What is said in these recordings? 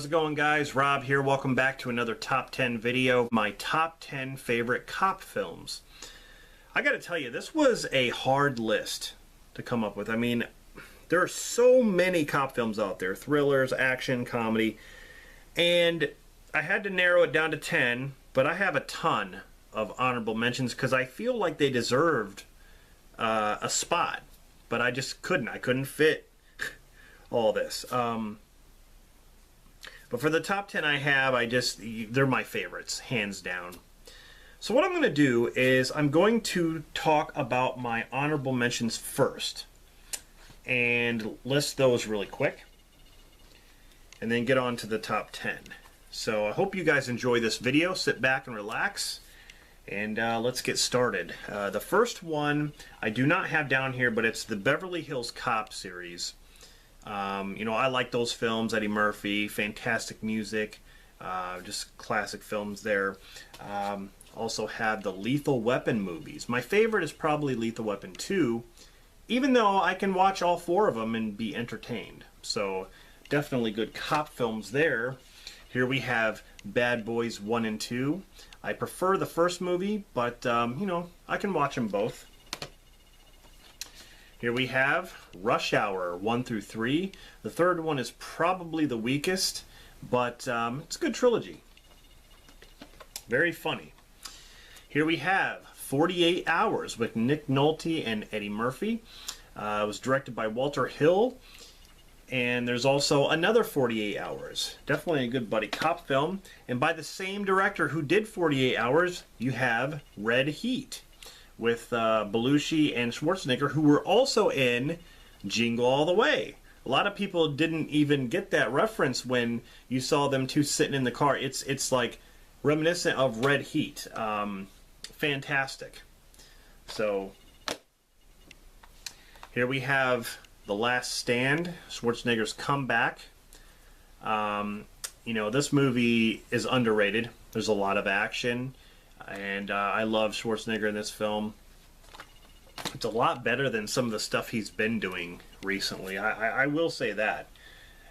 it going, guys? Rob here. Welcome back to another top 10 video. My top 10 favorite cop films. I gotta tell you, this was a hard list to come up with. I mean, there are so many cop films out there. Thrillers, action, comedy. And I had to narrow it down to 10, but I have a ton of honorable mentions because I feel like they deserved a spot. But I just couldn't. I couldn't fit all this. But for the top 10 I have, they're my favorites, hands down. So what I'm going to do is I'm going to talk about my honorable mentions first and list those really quick and then get on to the top 10. So I hope you guys enjoy this video. Sit back and relax and let's get started. The first one I do not have down here, but it's the Beverly Hills Cop series. You know, I like those films. Eddie Murphy, fantastic music, just classic films there. Also have the Lethal Weapon movies. My favorite is probably Lethal Weapon 2, even though I can watch all four of them and be entertained. So definitely good cop films there. Here we have Bad Boys 1 and 2. I prefer the first movie, but you know, I can watch them both. Here we have Rush Hour 1 through 3. The third one is probably the weakest, but it's a good trilogy. Very funny. Here we have 48 Hours with Nick Nolte and Eddie Murphy. It was directed by Walter Hill. And there's also another 48 Hours. Definitely a good buddy cop film. And by the same director who did 48 Hours, you have Red Heat with Belushi and Schwarzenegger, who were also in Jingle All the Way. A lot of people didn't even get that reference when you saw them two sitting in the car. It's like reminiscent of Red Heat. Fantastic. So here we have The Last Stand, Schwarzenegger's comeback. You know, this movie is underrated. There's a lot of action. And I love Schwarzenegger in this film. It's a lot better than some of the stuff he's been doing recently. I will say that.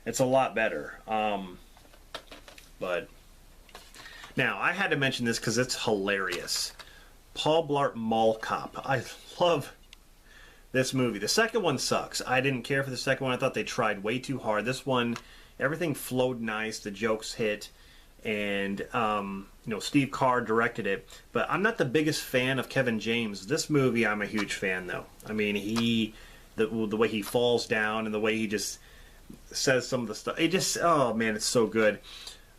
It's a lot better. But now, I had to mention this because it's hilarious. Paul Blart Mall Cop. I love this movie. The second one sucks. I didn't care for the second one. I thought they tried way too hard. This one, everything flowed nice. The jokes hit. And, you know, Steve Carr directed it. But I'm not the biggest fan of Kevin James. This movie, I'm a huge fan, though. I mean, the way he falls down and the way he just says some of the stuff. It just, oh, man, it's so good.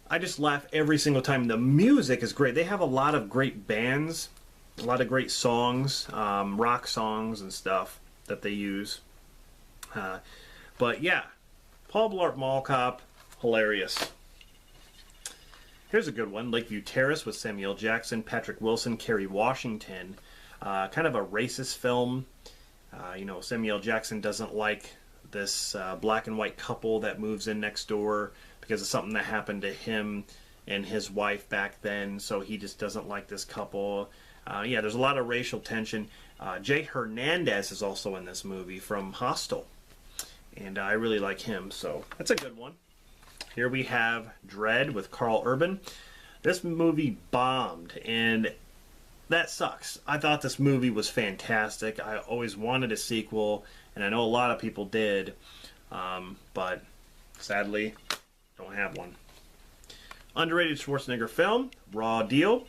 I just laugh every single time. The music is great. They have a lot of great bands, a lot of great songs, rock songs and stuff that they use. But, yeah, Paul Blart Mall Cop, hilarious. Here's a good one, Lakeview Terrace with Samuel Jackson, Patrick Wilson, Kerry Washington. Kind of a racist film. You know, Samuel Jackson doesn't like this black and white couple that moves in next door because of something that happened to him and his wife back then, so he just doesn't like this couple. Yeah, there's a lot of racial tension. Jay Hernandez is also in this movie from Hostel, and I really like him, so that's a good one. Here we have Dredd with Carl Urban. This movie bombed, and that sucks. I thought this movie was fantastic. I always wanted a sequel, and I know a lot of people did, but sadly, don't have one. Underrated Schwarzenegger film, Raw Deal.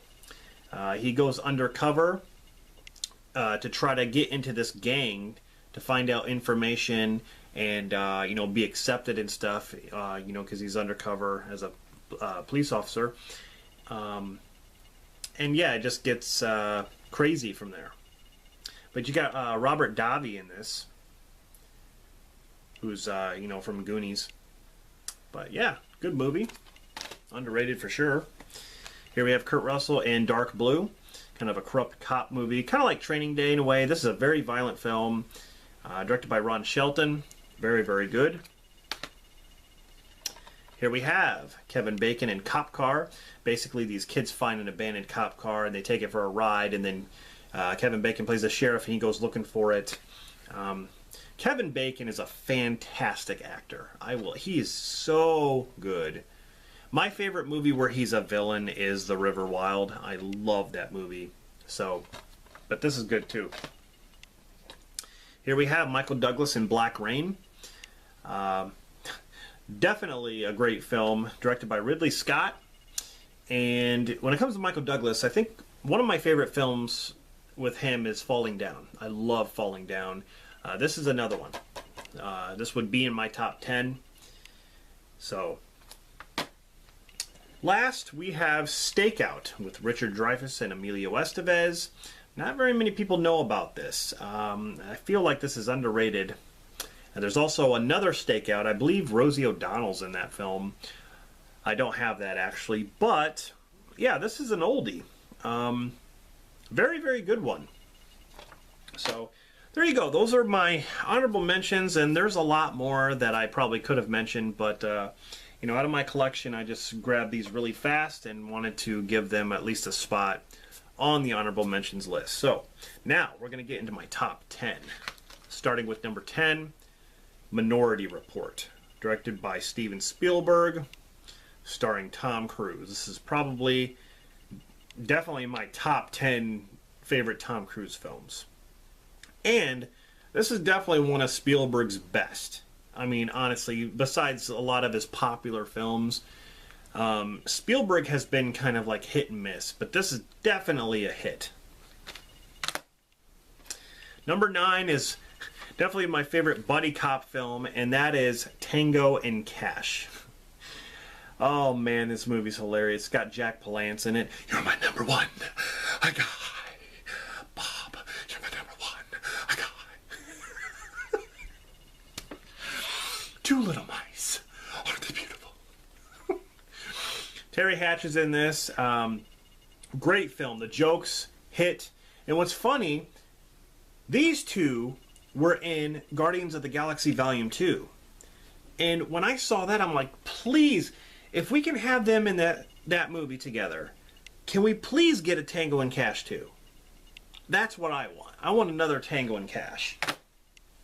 He goes undercover to try to get into this gang to find out information and you know, be accepted and stuff, you know, because he's undercover as a police officer. And yeah, it just gets crazy from there. But you got Robert Davi in this, who's you know, from Goonies. But yeah, good movie, underrated for sure. Here we have Kurt Russell in Dark Blue, kind of a corrupt cop movie, kind of like Training Day in a way. This is a very violent film, directed by Ron Shelton. Very, very good. Here we have Kevin Bacon in Cop Car. Basically, these kids find an abandoned cop car and they take it for a ride, and then Kevin Bacon plays the sheriff and he goes looking for it. Kevin Bacon is a fantastic actor. He is so good. My favorite movie where he's a villain is The River Wild. I love that movie. So, but this is good too. Here we have Michael Douglas in Black Rain. Definitely a great film, directed by Ridley Scott. And when it comes to Michael Douglas, I think one of my favorite films with him is Falling Down. I love Falling Down. This is another one. This would be in my top 10. So, last we have Stakeout with Richard Dreyfuss and Emilio Estevez. Not very many people know about this. I feel like this is underrated. And there's also another Stakeout. I believe Rosie O'Donnell's in that film. I don't have that actually, but yeah, this is an oldie. Very, very good one. So there you go. Those are my honorable mentions, and there's a lot more that I probably could have mentioned, but you know, out of my collection, I just grabbed these really fast and wanted to give them at least a spot on the honorable mentions list. So now we're going to get into my top 10, starting with number 10, Minority Report, directed by Steven Spielberg, starring Tom Cruise. This is definitely my top 10 favorite Tom Cruise films. And this is definitely one of Spielberg's best. I mean, honestly, besides a lot of his popular films, Spielberg has been kind of like hit and miss, but this is definitely a hit. Number 9 is definitely my favorite buddy cop film, and that is Tango and Cash. Oh man, this movie's hilarious. It's got Jack Palance in it. You're my number one, a guy. Bob, you're my number one, a guy. Two little mice. Aren't they beautiful? Terry Hatch is in this. Great film. The jokes hit. And what's funny, these two were in Guardians of the Galaxy Volume 2. And when I saw that, I'm like, please, if we can have them in that movie together, can we please get a Tango and Cash too? That's what I want. I want another Tango and Cash.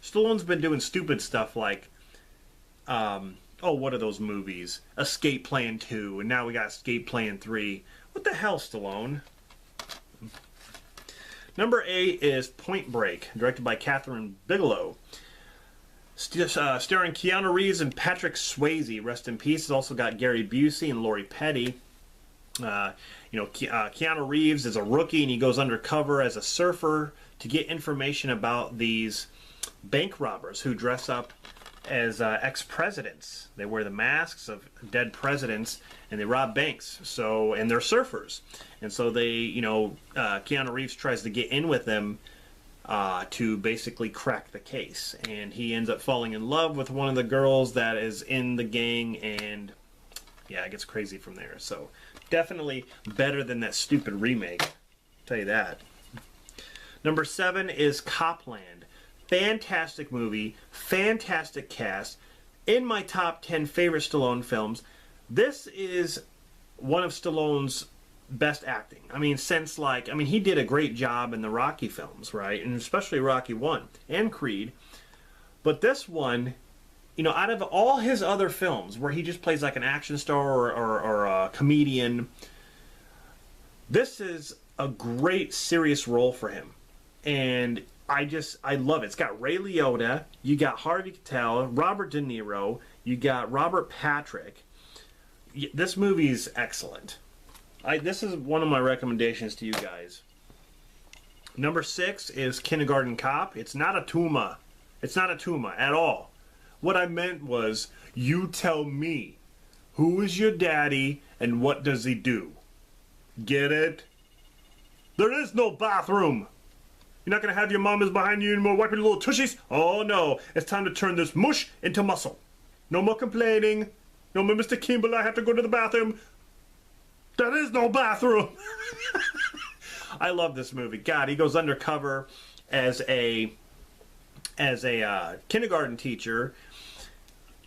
Stallone's been doing stupid stuff like, what are those movies? Escape Plan 2, and now we got Escape Plan 3. What the hell, Stallone? Number 8 is Point Break, directed by Catherine Bigelow. Starring Keanu Reeves and Patrick Swayze, rest in peace. It's also got Gary Busey and Lori Petty. Keanu Reeves is a rookie and he goes undercover as a surfer to get information about these bank robbers who dress up as ex-presidents. They wear the masks of dead presidents and they rob banks. And they're surfers. And so Keanu Reeves tries to get in with them to basically crack the case, and he ends up falling in love with one of the girls that is in the gang, and yeah, it gets crazy from there. So definitely better than that stupid remake, I'll tell you that. Number 7 is Copland. Fantastic movie, fantastic cast, in my top 10 favorite Stallone films. This is one of Stallone's best acting. I mean, he did a great job in the Rocky films, right? And especially Rocky 1 and Creed. But this one, out of all his other films where he just plays like an action star or a comedian, this is a great serious role for him. And I love it. It's got Ray Liotta, you got Harvey Keitel, Robert De Niro, you got Robert Patrick. This movie is excellent. This is one of my recommendations to you guys. Number 6 is Kindergarten Cop. It's not a Tuma. It's not a Tuma at all. What I meant was, you tell me, who is your daddy and what does he do? Get it? There is no bathroom. You're not going to have your mamas behind you anymore wiping your little tushies? Oh no, it's time to turn this mush into muscle. No more complaining. No more Mr. Kimball, I have to go to the bathroom. There is no bathroom. I love this movie. God, he goes undercover as a kindergarten teacher,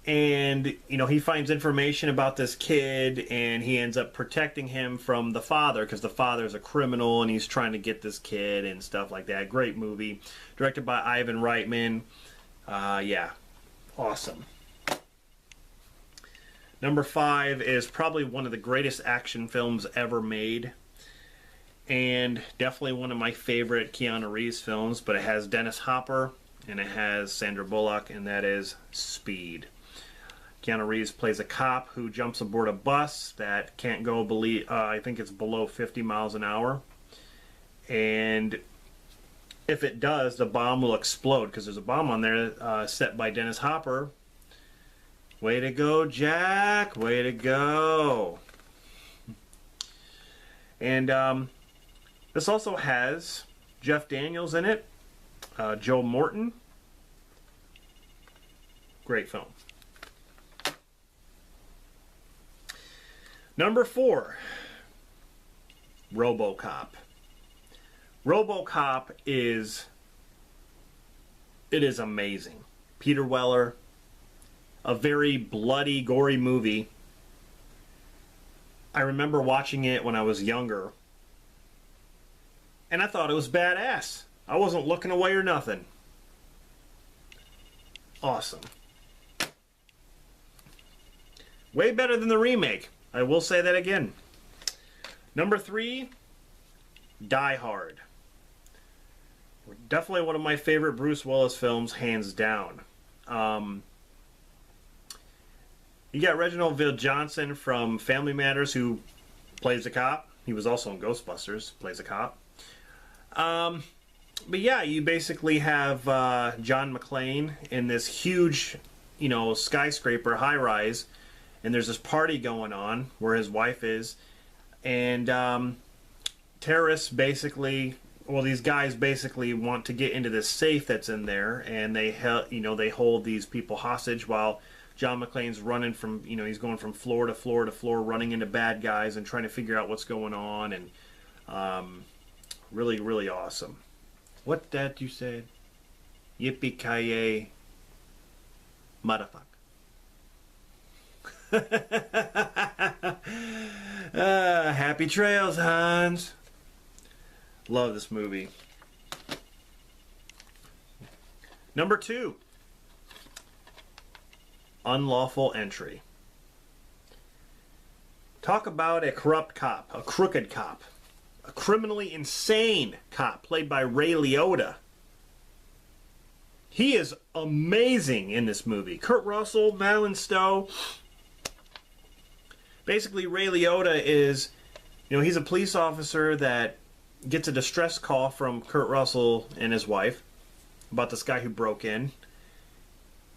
and he finds information about this kid, and he ends up protecting him from the father because the father's a criminal, and he's trying to get this kid and stuff like that. Great movie, directed by Ivan Reitman. Yeah, awesome. Number 5 is probably one of the greatest action films ever made. And definitely one of my favorite Keanu Reeves films, but it has Dennis Hopper and it has Sandra Bullock, and that is Speed. Keanu Reeves plays a cop who jumps aboard a bus that can't go, I think it's below 50 miles an hour. And if it does, the bomb will explode because there's a bomb on there set by Dennis Hopper. Way to go, Jack! Way to go! And this also has Jeff Daniels in it, Joe Morton. Great film. Number 4, RoboCop. RoboCop is amazing. Peter Weller, a very bloody, gory movie. I remember watching it when I was younger, and I thought it was badass. I wasn't looking away or nothing. Awesome. Way better than the remake. I will say that again. Number 3, Die Hard. Definitely one of my favorite Bruce Willis films, hands down. You got Reginald VelJohnson from Family Matters, who plays a cop. He was also in Ghostbusters, plays a cop. But yeah, you basically have John McClane in this huge, skyscraper high-rise, and there's this party going on where his wife is, and terrorists basically, these guys basically want to get into this safe that's in there, and they hold these people hostage while John McClane's running from, he's going from floor to floor to floor, running into bad guys and trying to figure out what's going on, and really, really awesome. What that you said? Yippee-ki-yay, motherfucker. Happy trails, Hans. Love this movie. Number 2, Unlawful Entry. Talk about a corrupt cop, a crooked cop, a criminally insane cop played by Ray Liotta. He is amazing in this movie. Kurt Russell, Madeline Stowe. Basically, Ray Liotta is, he's a police officer that gets a distress call from Kurt Russell and his wife about this guy who broke in.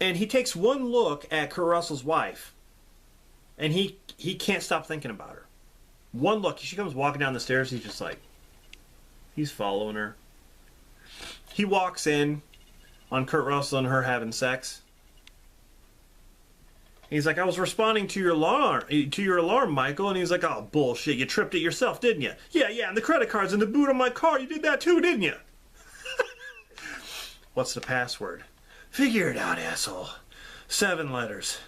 And he takes one look at Kurt Russell's wife, and he can't stop thinking about her. One look. She comes walking down the stairs, he's just like, he's following her. He walks in on Kurt Russell and her having sex. He's like, I was responding to your alarm, Michael. And he's like, oh, bullshit, you tripped it yourself, didn't you? Yeah, and the credit card's in the boot of my car. You did that too, didn't you? What's the password? Figure it out, asshole. 7 letters.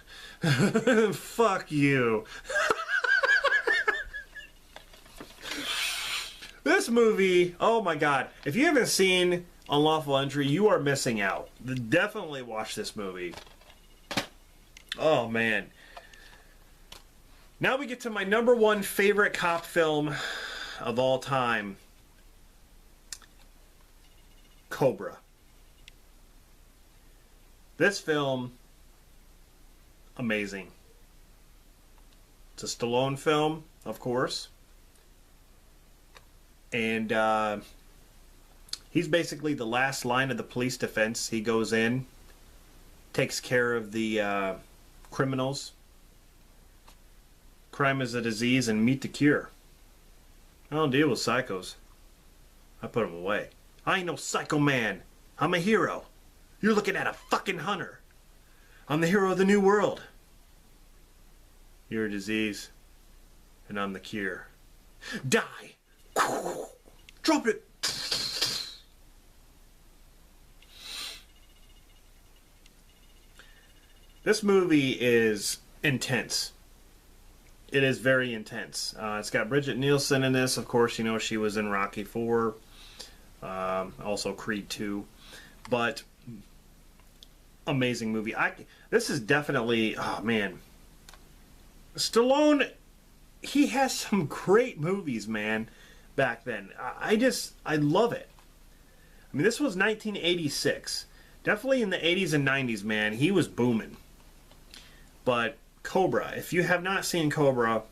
Fuck you. This movie, oh my god. If you haven't seen Unlawful Entry, you are missing out. Definitely watch this movie. Oh, man. Now we get to my number 1 favorite cop film of all time. Cobra. This film, amazing. It's a Stallone film, of course. And he's basically the last line of the police defense. He goes in, takes care of the criminals. Crime is a disease and meet the cure. I don't deal with psychos. I put them away. I ain't no psycho man. I'm a hero. You're looking at a fucking hunter. I'm the hero of the new world. You're a disease, and I'm the cure. Die! Drop it! This movie is intense. It is very intense. It's got Bridget Nielsen in this. Of course, she was in Rocky IV. Also Creed 2. But amazing movie. This is definitely, oh man, Stallone, he has some great movies, man, back then. I love it. I mean, this was 1986. Definitely in the 80s and 90s, man, he was booming. But Cobra, if you have not seen Cobra,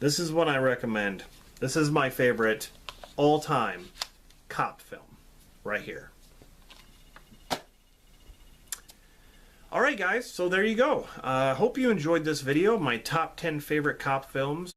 this is what I recommend. This is my favorite all-time cop film right here. Alright guys, so there you go. Hope you enjoyed this video, my top 10 favorite cop films.